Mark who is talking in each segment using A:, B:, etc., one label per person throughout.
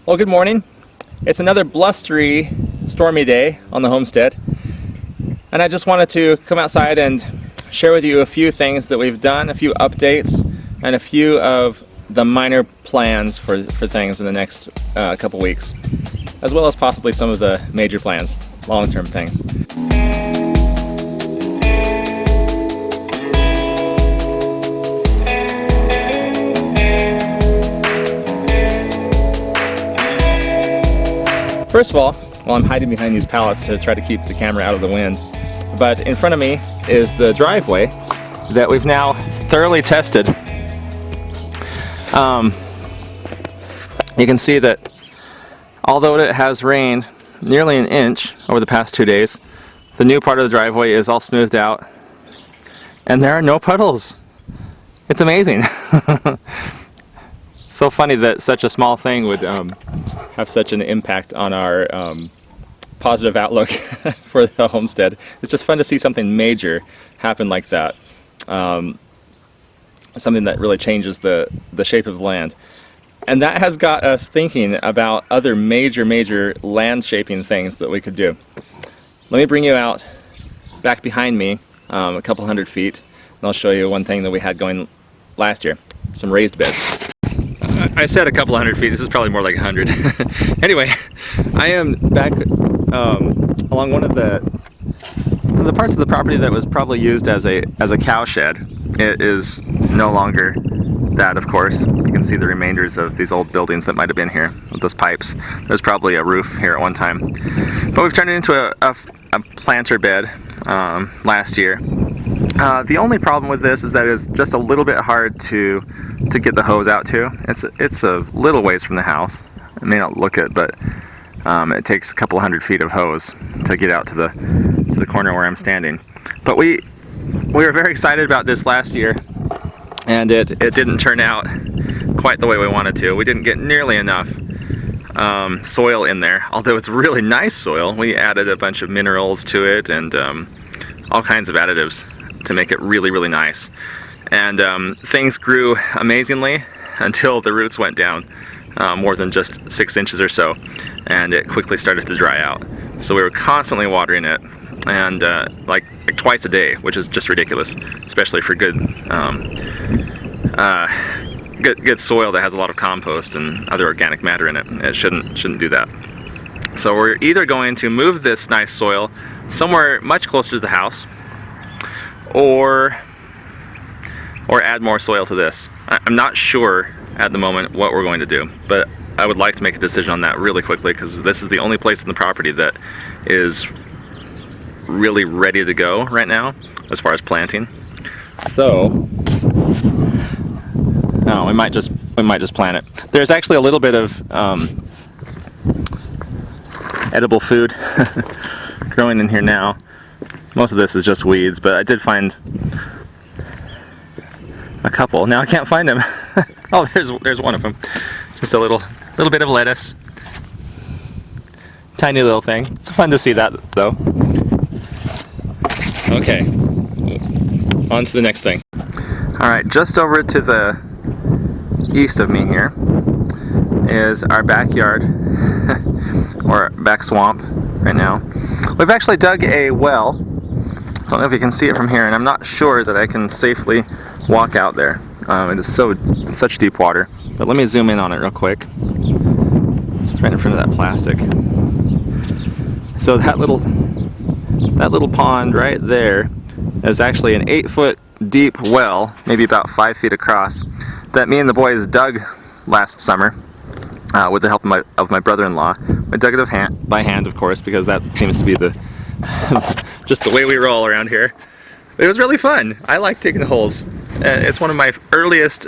A: Well, good morning. It's another blustery, stormy day on the homestead, and I just wanted to come outside and share with you a few things that we've done, a few updates, and a few of the minor plans for things in the next couple weeks, as well as possibly some of the major plans, long-term things. First of all, I'm hiding behind these pallets to try to keep the camera out of the wind, but in front of me is the driveway that we've now thoroughly tested. You can see that although it has rained nearly an inch over the past 2 days, the new part of the driveway is all smoothed out and there are no puddles. It's amazing. So funny that such a small thing would have such an impact on our positive outlook for the homestead. It's just fun to see something major happen like that. Something that really changes the shape of the land. And that has got us thinking about other major land shaping things that we could do. Let me bring you out back behind me a couple hundred feet, and I'll show you one thing that we had going last year, some raised beds. I said a couple hundred feet, this is probably more like 100. Anyway, I am back along one of the parts of the property that was probably used as a cow shed. It is no longer that, of course. You can see the remainders of these old buildings that might have been here with those pipes. There's probably a roof here at one time. But we've turned it into a planter bed last year. The only problem with this is that it's just a little bit hard to get the hose out to. It's a little ways from the house. It may not look it, but it takes a couple hundred feet of hose to get out to the corner where I'm standing. But we were very excited about this last year, and it didn't turn out quite the way we wanted to. We didn't get nearly enough soil in there, although it's really nice soil. We added a bunch of minerals to it and all kinds of additives to make it really nice. And things grew amazingly until the roots went down more than just 6 inches or so, and it quickly started to dry out. So we were constantly watering it, and like twice a day, which is just ridiculous, especially for good soil that has a lot of compost and other organic matter in it. It shouldn't do that. So we're either going to move this nice soil somewhere much closer to the house, or add more soil to this. I'm not sure at the moment what we're going to do, but I would like to make a decision on that really quickly, because this is the only place in the property that is really ready to go right now as far as planting. So we might just plant it. There's actually a little bit of edible food growing in here now. Most of this is just weeds, but I did find a couple. Now I can't find them. Oh, there's one of them. Just a little bit of lettuce. Tiny little thing. It's fun to see that though. Okay, on to the next thing. Alright, just over to the east of me here is our backyard, or back swamp right now. We've actually dug a well. I don't know if you can see it from here, and I'm not sure that I can safely walk out there. It is such deep water. But let me zoom in on it real quick. It's right in front of that plastic. So that little pond right there is actually an 8-foot deep well, maybe about 5 feet across, that me and the boys dug last summer with the help of my brother-in-law. I dug it by hand, of course, because that seems to be just the way we roll around here. It was really fun. I like digging holes. It's one of my earliest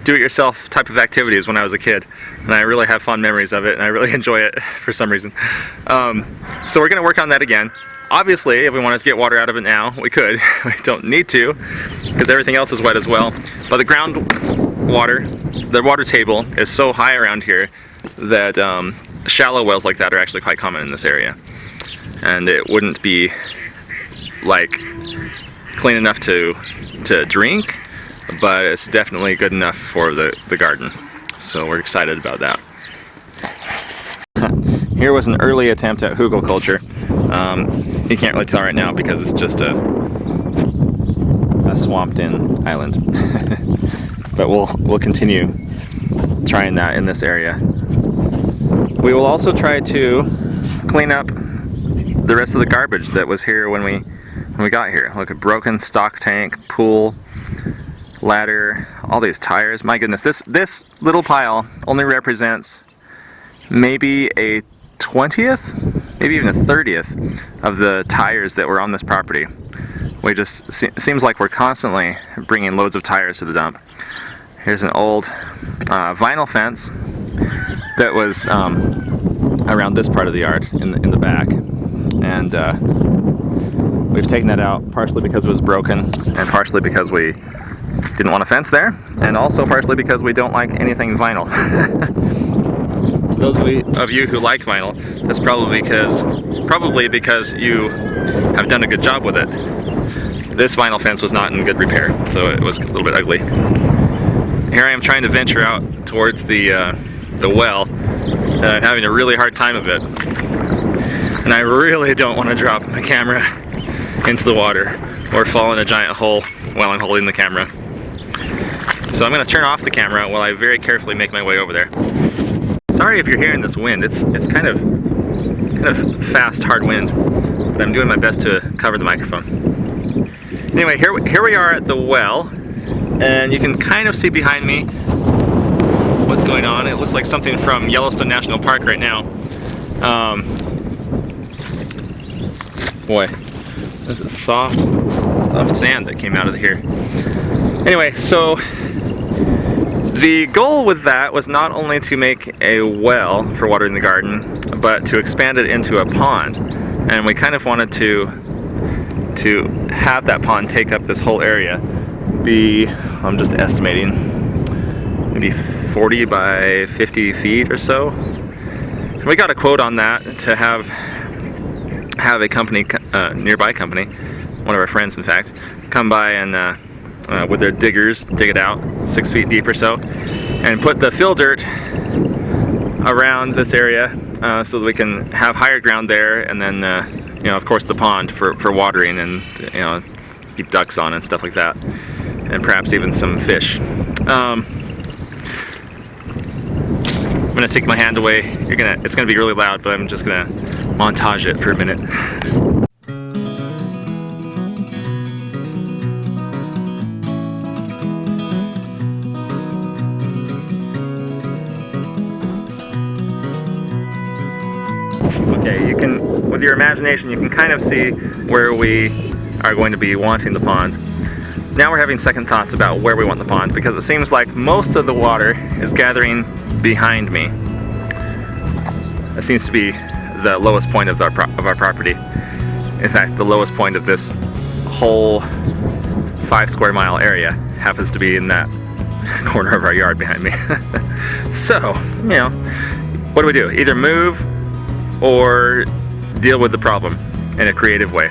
A: do-it-yourself type of activities when I was a kid, and I really have fond memories of it, and I really enjoy it for some reason. So we're going to work on that again. Obviously, if we wanted to get water out of it now, we could. We don't need to, because everything else is wet as well. But the the water table is so high around here that shallow wells like that are actually quite common in this area. And it wouldn't be like clean enough to drink, but it's definitely good enough for the garden. So we're excited about that. Here was an early attempt at hugel culture. You can't really tell right now because it's just a swamped-in island. But we'll continue trying that in this area. We will also try to clean up the rest of the garbage that was here when we got here. Look at broken stock tank, pool, ladder, all these tires. My goodness, this little pile only represents maybe a 20th, maybe even a 30th of the tires that were on this property. We just seems like we're constantly bringing loads of tires to the dump. Here's an old vinyl fence that was around this part of the yard in the back, and we've taken that out partially because it was broken and partially because we didn't want a fence there, and also partially because we don't like anything vinyl. To those of you who like vinyl, that's probably because you have done a good job with it. This vinyl fence was not in good repair, so it was a little bit ugly. Here I am trying to venture out towards the well, having a really hard time of it. And I really don't want to drop my camera into the water or fall in a giant hole while I'm holding the camera. So I'm going to turn off the camera while I very carefully make my way over there. Sorry if you're hearing this wind. It's kind of fast, hard wind, but I'm doing my best to cover the microphone. Anyway, here we are at the well, and you can kind of see behind me what's going on. It looks like something from Yellowstone National Park right now. Boy, this is soft sand that came out of here. Anyway, so the goal with that was not only to make a well for watering the garden, but to expand it into a pond. And we kind of wanted to have that pond take up this whole area. I'm just estimating, maybe 40 by 50 feet or so. And we got a quote on that to have a company, nearby company, one of our friends in fact, come by and with their diggers dig it out 6 feet deep or so, and put the fill dirt around this area so that we can have higher ground there, and then you know, of course the pond for watering and, you know, keep ducks on and stuff like that, and perhaps even some fish. I'm gonna take my hand away. It's gonna be really loud, but I'm just gonna montage it for a minute. Okay, you can, with your imagination, you can kind of see where we are going to be wanting the pond. Now we're having second thoughts about where we want the pond, because it seems like most of the water is gathering behind me. It seems to be the lowest point of our property. In fact, the lowest point of this whole 5 square mile area happens to be in that corner of our yard behind me. So, you know, what do we do? Either move or deal with the problem in a creative way.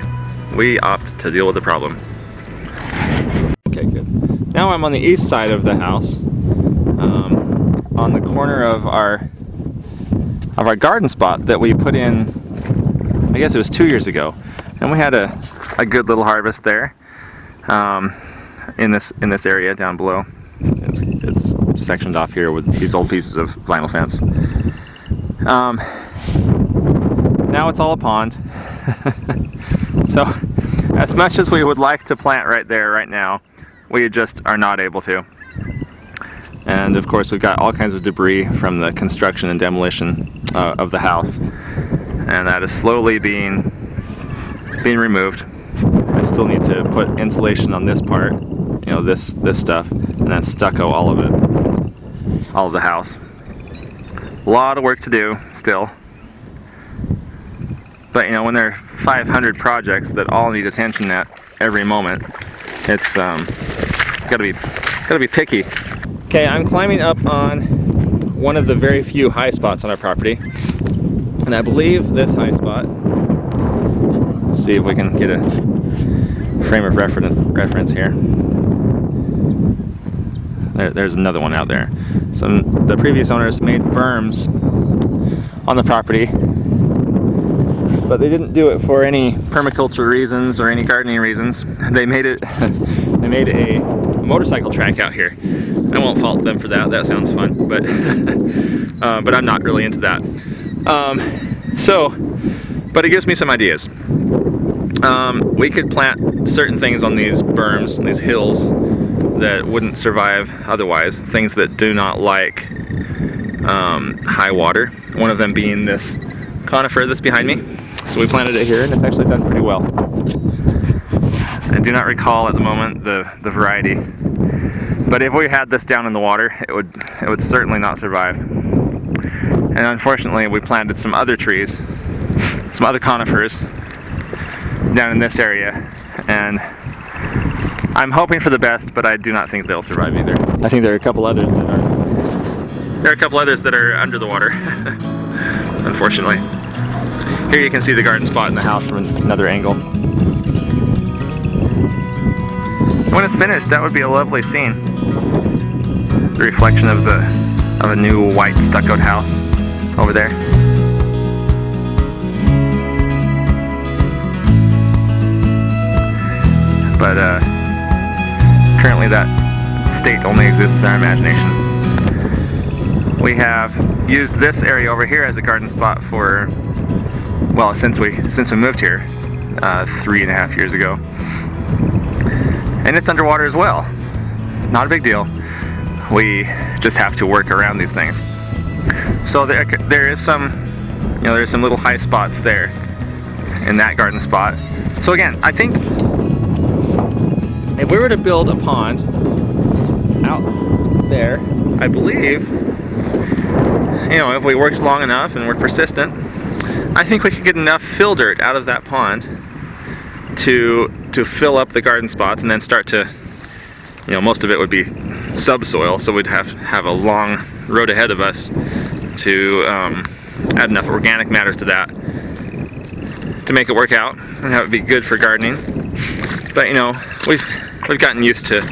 A: We opt to deal with the problem. Okay, good. Now I'm on the east side of the house, on the corner of our garden spot that we put in, I guess it was 2 years ago, and we had a good little harvest there, in this area down below. It's sectioned off here with these old pieces of vinyl fence. Now it's all a pond. So as much as we would like to plant right there right now, we just are not able to. And of course we've got all kinds of debris from the construction and demolition of the house, and that is slowly being removed. I still need to put insulation on this part, you know, this stuff, and then stucco all of it, all of the house. A lot of work to do still. But you know, when there are 500 projects that all need attention at every moment, it's gotta be picky. Okay, I'm climbing up on one of the very few high spots on our property, and I believe this high spot. Let's see if we can get a frame of reference here. There's another one out there. The previous owners made berms on the property, but they didn't do it for any permaculture reasons or any gardening reasons. They made it, they made a motorcycle track out here. I won't fault them for that. That sounds fun, but but I'm not really into that. But it gives me some ideas. We could plant certain things on these berms, these hills, that wouldn't survive otherwise. Things that do not like high water. One of them being this conifer that's behind me. So we planted it here, and it's actually done pretty well. I do not recall at the moment the variety, but if we had this down in the water, it would certainly not survive. And unfortunately, we planted some other trees, some other conifers down in this area, and I'm hoping for the best, but I do not think they'll survive either. I think there are a couple others that are under the water, unfortunately. Here you can see the garden spot in the house from another angle. When it's finished, that would be a lovely scene. The reflection of a new white stuccoed house over there. But currently that state only exists in our imagination. We have used this area over here as a garden spot for, well, since we moved here 3.5 years ago. And it's underwater as well. Not a big deal. We just have to work around these things. So there is some, there's some little high spots there in that garden spot. So again, I think if we were to build a pond out there, I believe, if we worked long enough and were persistent, I think we could get enough fill dirt out of that pond to fill up the garden spots, and then start to, most of it would be subsoil, so we'd have a long road ahead of us to add enough organic matter to that to make it work out and have it be good for gardening. But we've gotten used to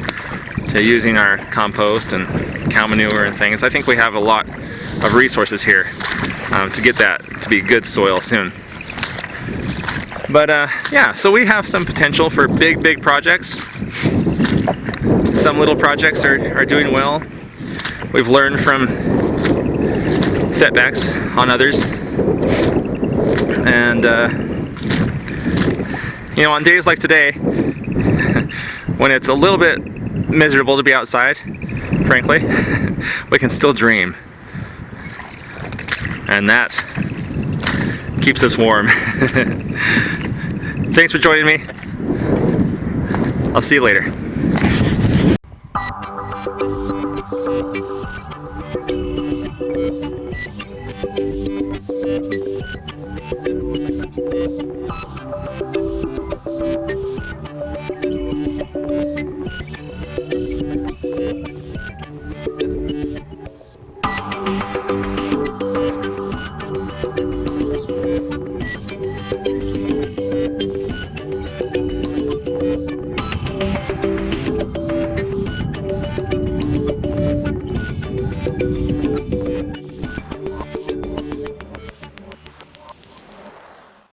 A: using our compost and cow manure and things. I think we have a lot of resources here to get that to be good soil soon. But yeah, so we have some potential for big projects. Some little projects are doing well. We've learned from setbacks on others. And on days like today, when it's a little bit miserable to be outside, frankly, we can still dream. And that keeps us warm. Thanks for joining me. I'll see you later.